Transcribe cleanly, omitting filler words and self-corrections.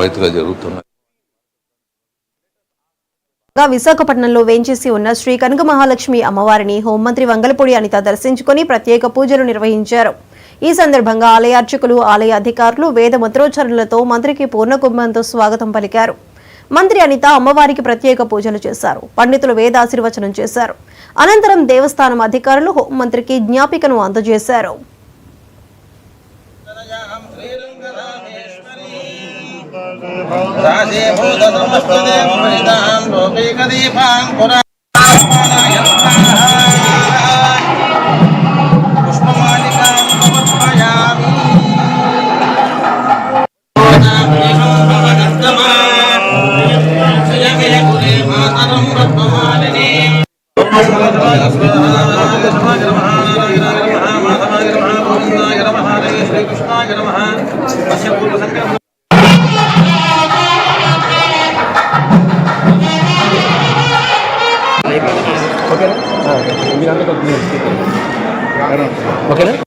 ఆనవాయితీగా జరుగుతున్నాయి. విశాఖపట్నంలో వేంచేసి ఉన్న శ్రీ కనక మహాలక్ష్మి అమ్మవారిని హోంమంత్రి వంగలపూడి అనిత దర్శించుకుని ప్రత్యేక పూజలు నిర్వహించారు. ఈ సందర్భంగా ఆలయ అర్చకులు, ఆలయ అధికారులు వేద మంత్రోచ్చరణలతో మంత్రికి పూర్ణకుంభంతో స్వాగతం పలికారు. మంత్రి అనిత అమ్మవారికి ప్రత్యేక పూజలు చేశారు. పండితులు వేదాశీర్వచనం చేశారు. అనంతరం దేవస్థానం అధికారులు హోంమంత్రికి జ్ఞాపికను అందజేశారు. ఓకేనా?